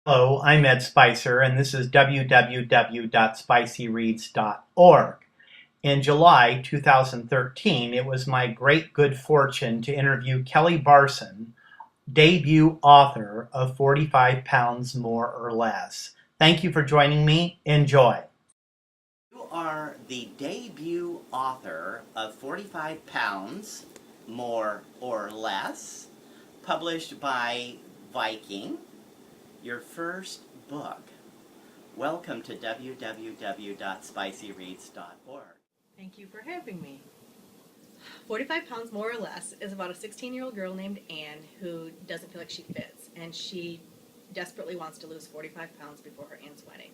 Hello, I'm Ed Spicer, and this is www.spicyreads.org. In July 2013, it was my great good fortune to interview Kelly Barson, debut author of 45 Pounds More or Less. Thank you for joining me. Enjoy. You are the debut author of 45 Pounds More or Less, published by Viking, your first book. Welcome to www.spicyreads.org. Thank you for having me. 45 Pounds More or Less is about a 16-year-old girl named Anne who doesn't feel like she fits, and she desperately wants to lose 45 pounds before her aunt's wedding.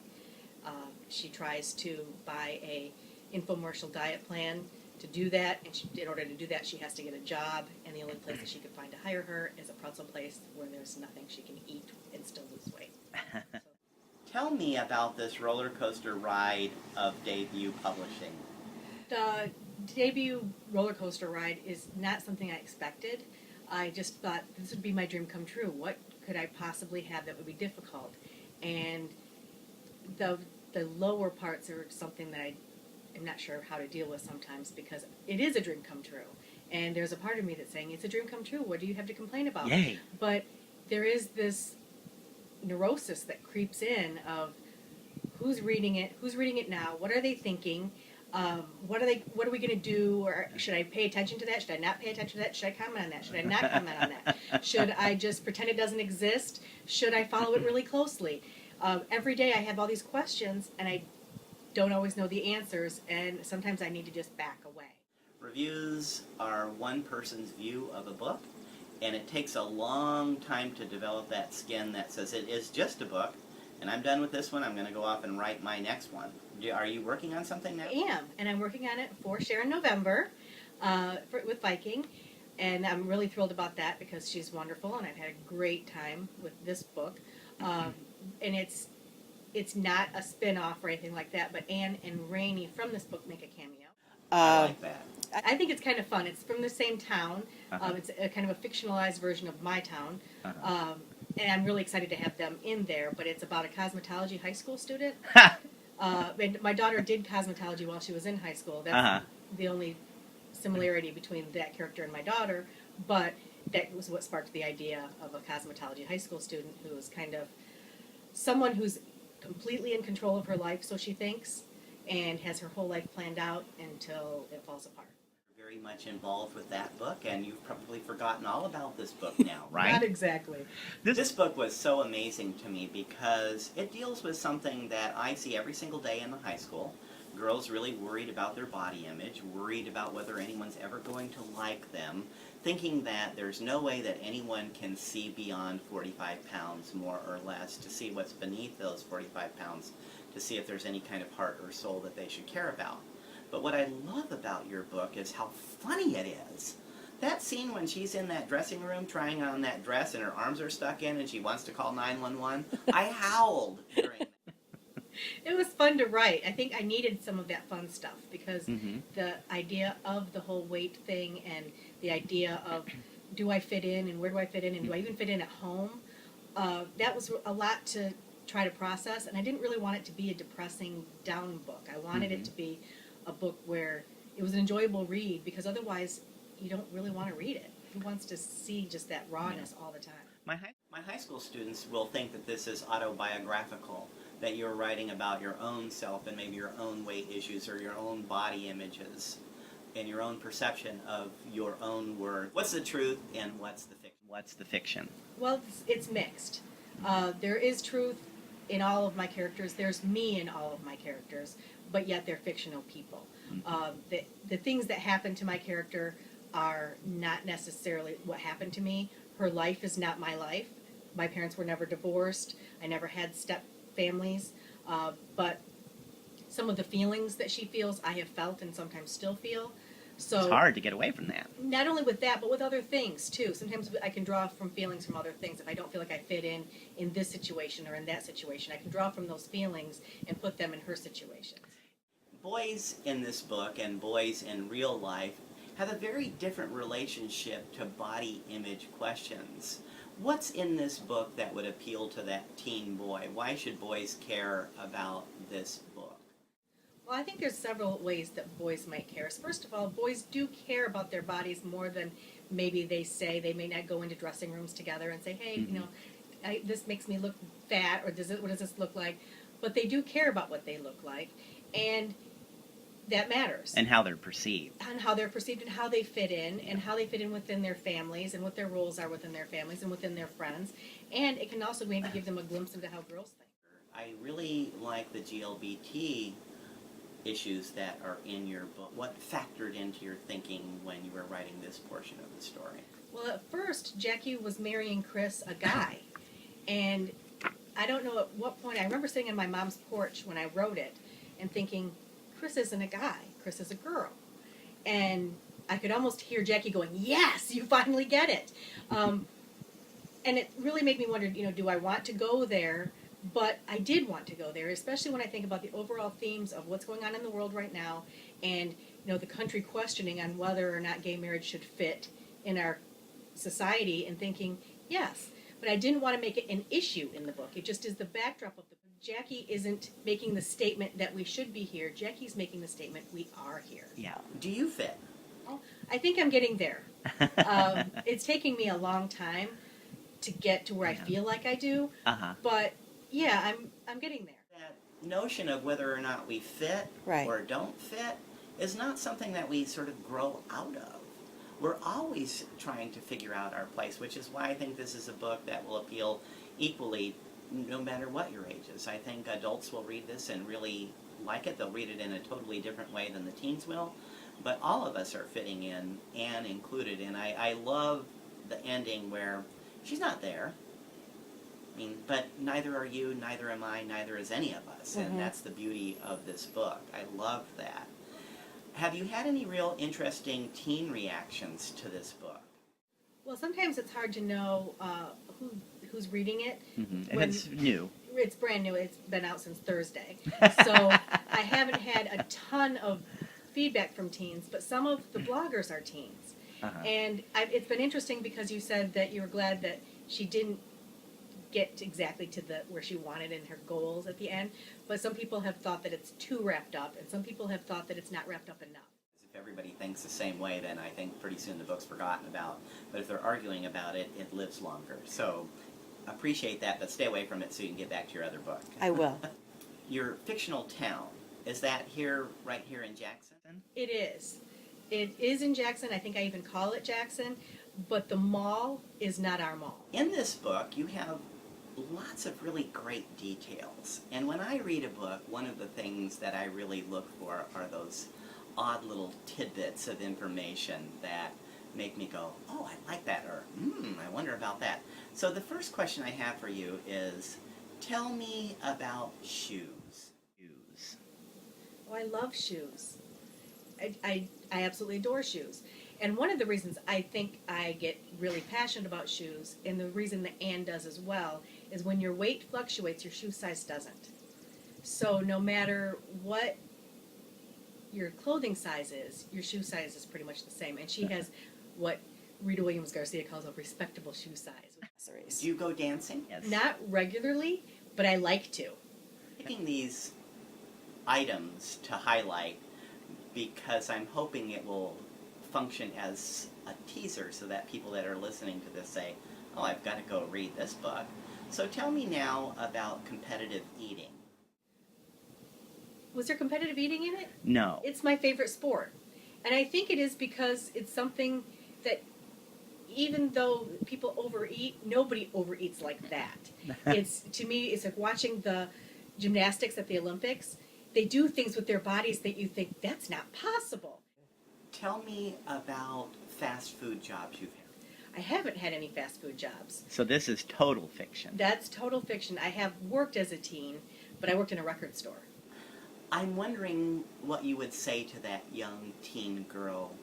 She tries to buy a infomercial diet plan to do that, and in order to do that, she has to get a job, and the only place that she could find to hire her is a pretzel place where there's nothing she can eat and still lose weight. Tell me about this roller coaster ride of debut publishing. The debut roller coaster ride is not something I expected. I just thought this would be my dream come true. What could I possibly have that would be difficult? And the lower parts are something that I am not sure how to deal with sometimes because it is a dream come true. And there's a part of me that's saying, it's a dream come true. What do you have to complain about? Yay. But there is this neurosis that creeps in of who's reading it now, what are they thinking, what are we going to do, or should I pay attention to that, should I not pay attention to that, should I comment on that, should I not comment on that, should I just pretend it doesn't exist, should I follow it really closely? Every day I have all these questions and I don't always know the answers, and sometimes I need to just back away. Reviews are one person's view of a book, and it takes a long time to develop that skin that says it is just a book, and I'm done with this one, I'm going to go off and write my next one. Are you working on something now? I am, and I'm working on it for Sharon November with Viking, and I'm really thrilled about that because she's wonderful, and I've had a great time with this book. And it's not a spin-off or anything like that, but Anne and Rainey from this book make a cameo. I like that. I think it's kind of fun. It's from the same town. Uh-huh. It's a kind of a fictionalized version of my town. Uh-huh. And I'm really excited to have them in there, but it's about a cosmetology high school student. And my daughter did cosmetology while she was in high school. That's the only similarity between that character and my daughter, but that was what sparked the idea of a cosmetology high school student who is kind of someone who's completely in control of her life, so she thinks, and has her whole life planned out until it falls apart. You're very much involved with that book, and you've probably forgotten all about this book now, right? Not exactly. This book was so amazing to me because it deals with something that I see every single day in the high school. Girls really worried about their body image, worried about whether anyone's ever going to like them, thinking that there's no way that anyone can see beyond 45 pounds more or less, to see what's beneath those 45 pounds, to see if there's any kind of heart or soul that they should care about. But what I love about your book is how funny it is. That scene when she's in that dressing room trying on that dress and her arms are stuck in and she wants to call 911, I howled during that. It was fun to write. I think I needed some of that fun stuff because the idea of the whole weight thing and the idea of do I fit in and where do I fit in and do I even fit in at home, that was a lot to try to process, and I didn't really want it to be a depressing down book. I wanted it to be a book where it was an enjoyable read because otherwise you don't really want to read it. Who wants to see just that rawness all the time? My high school students will think that this is autobiographical, that you're writing about your own self and maybe your own weight issues or your own body images and your own perception of your own worth. What's the truth and what's the fiction? Well, it's mixed. There is truth in all of my characters. There's me in all of my characters, but yet they're fictional people. The things that happen to my character are not necessarily what happened to me. Her life is not my life. My parents were never divorced. I never had step families. But some of the feelings that she feels, I have felt and sometimes still feel. So it's hard to get away from that. Not only with that, but with other things too. Sometimes I can draw from feelings from other things. If I don't feel like I fit in this situation or in that situation, I can draw from those feelings and put them in her situations. Boys in this book and boys in real life have a very different relationship to body image questions. What's in this book that would appeal to that teen boy? Why should boys care about this book? Well, I think there's several ways that boys might care. First of all, boys do care about their bodies more than maybe they say. They may not go into dressing rooms together and say, hey, you know, this makes me look fat, or what does this look like? But they do care about what they look like, and that matters. And how they're perceived. And how they're perceived and how they fit in, and how they fit in within their families, and what their roles are within their families and within their friends. And it can also maybe give them a glimpse into how girls think. I really like the GLBT issues that are in your book. What factored into your thinking when you were writing this portion of the story? Well, at first, Jackie was marrying Chris, a guy. And I don't know at what point, I remember sitting on my mom's porch when I wrote it and thinking, Chris isn't a guy, Chris is a girl. And I could almost hear Jackie going, yes, you finally get it. And it really made me wonder, you know, do I want to go there? But I did want to go there, especially when I think about the overall themes of what's going on in the world right now, and, you know, the country questioning on whether or not gay marriage should fit in our society, and thinking, yes. But I didn't want to make it an issue in the book. It just is the backdrop of the book. Jackie isn't making the statement that we should be here. Jackie's making the statement we are here. Yeah. Do you fit? Well, I think I'm getting there. It's taking me a long time to get to where I feel like I do. But yeah, I'm getting there. That notion of whether or not we fit or don't fit is not something that we sort of grow out of. We're always trying to figure out our place, which is why I think this is a book that will appeal equally no matter what your age is. I think adults will read this and really like it. They'll read it in a totally different way than the teens will. But all of us are fitting in, and included. And I love the ending where she's not there. I mean, but neither are you, neither am I, neither is any of us. And that's the beauty of this book. I love that. Have you had any real interesting teen reactions to this book? Well, sometimes it's hard to know who's reading it. And it's new. It's brand new. It's been out since Thursday. So I haven't had a ton of feedback from teens, but some of the bloggers are teens. And it's been interesting because you said that you were glad that she didn't get exactly to where she wanted in her goals at the end, but some people have thought that it's too wrapped up, and some people have thought that it's not wrapped up enough. If everybody thinks the same way, then I think pretty soon the book's forgotten about. But if they're arguing about it, it lives longer. So appreciate that, but stay away from it so you can get back to your other book. I will. Your fictional town, is that right here in Jackson? It is. It is in Jackson. I think I even call it Jackson, but the mall is not our mall. In this book, you have lots of really great details. And when I read a book, one of the things that I really look for are those odd little tidbits of information that make me go, oh, I like that, or I wonder about that. So the first question I have for you is, tell me about shoes. Oh, I love shoes. I absolutely adore shoes. And one of the reasons I think I get really passionate about shoes, and the reason that Anne does as well, is when your weight fluctuates, your shoe size doesn't. So no matter what your clothing size is, your shoe size is pretty much the same. And she has what Rita Williams Garcia calls a respectable shoe size. Do you go dancing? Yes. Not regularly, but I like to. Picking these items to highlight because I'm hoping it will function as a teaser so that people that are listening to this say, oh, I've got to go read this book. So tell me now about competitive eating. Was there competitive eating in it? No. It's my favorite sport. And I think it is because it's something that even though people overeat, nobody overeats like that. To me, it's like watching the gymnastics at the Olympics. They do things with their bodies that you think, that's not possible. Tell me about fast food jobs you've had. I haven't had any fast food jobs. So this is total fiction. That's total fiction. I have worked as a teen, but I worked in a record store. I'm wondering what you would say to that young teen girl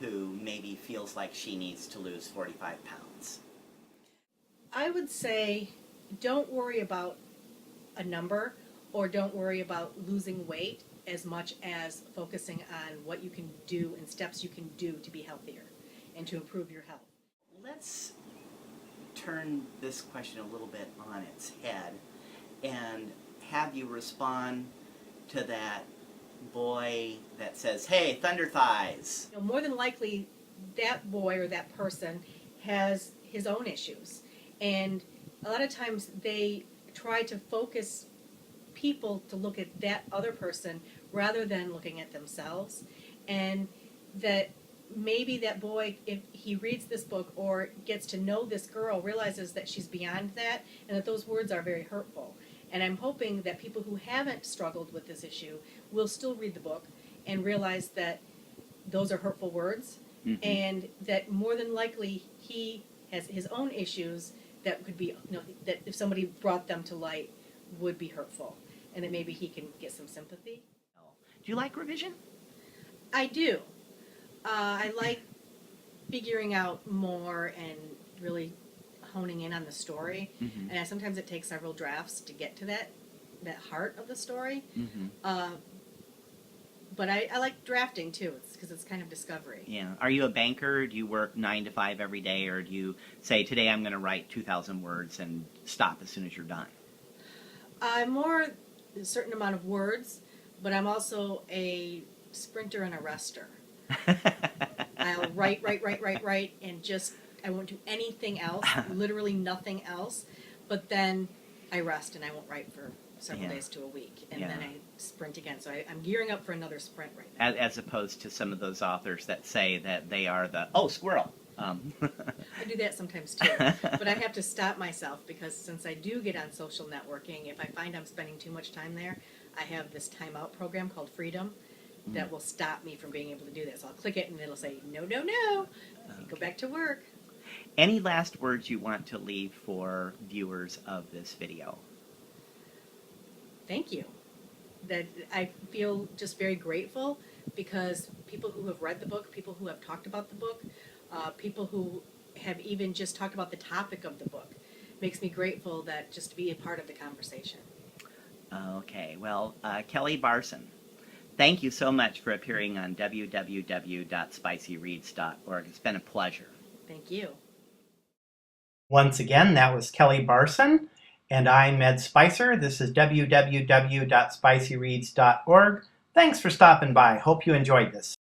who maybe feels like she needs to lose 45 pounds. I would say don't worry about a number or don't worry about losing weight as much as focusing on what you can do and steps you can do to be healthier and to improve your health. Let's turn this question a little bit on its head and have you respond to that boy that says, "Hey, thunder thighs." You know, more than likely, that boy or that person has his own issues. And a lot of times they try to focus people to look at that other person rather than looking at themselves. And that maybe that boy, if he reads this book or gets to know this girl, realizes that she's beyond that and that those words are very hurtful. And I'm hoping that people who haven't struggled with this issue will still read the book and realize that those are hurtful words, and that more than likely he has his own issues that could be, you know, that if somebody brought them to light would be hurtful, and that maybe he can get some sympathy. Do you like revision? I do. I like figuring out more and really honing in on the story, and sometimes it takes several drafts to get to that heart of the story. But I like drafting too, because it's kind of discovery. Yeah. Are you a banker? Do you work 9 to 5 every day, or do you say, today I'm going to write 2,000 words and stop as soon as you're done? I'm more a certain amount of words, but I'm also a sprinter and a rester. I'll write, and just, I won't do anything else, literally nothing else, but then I rest and I won't write for several days to a week, and then I sprint again. So I'm gearing up for another sprint right now. As opposed to some of those authors that say that they are the, squirrel. I do that sometimes too, but I have to stop myself, because since I do get on social networking, if I find I'm spending too much time there, I have this timeout program called Freedom that will stop me from being able to do that. So I'll click it and it'll say, no, go back to work. Any last words you want to leave for viewers of this video? Thank you. That I feel just very grateful, because people who have read the book, people who have talked about the book, people who have even just talked about the topic of the book, makes me grateful that just to be a part of the conversation. Okay, well, Kelly Barson, thank you so much for appearing on www.spicyreads.org. It's been a pleasure. Thank you. Once again, that was Kelly Barson, and I'm Ed Spicer. This is www.spicyreads.org. Thanks for stopping by. Hope you enjoyed this.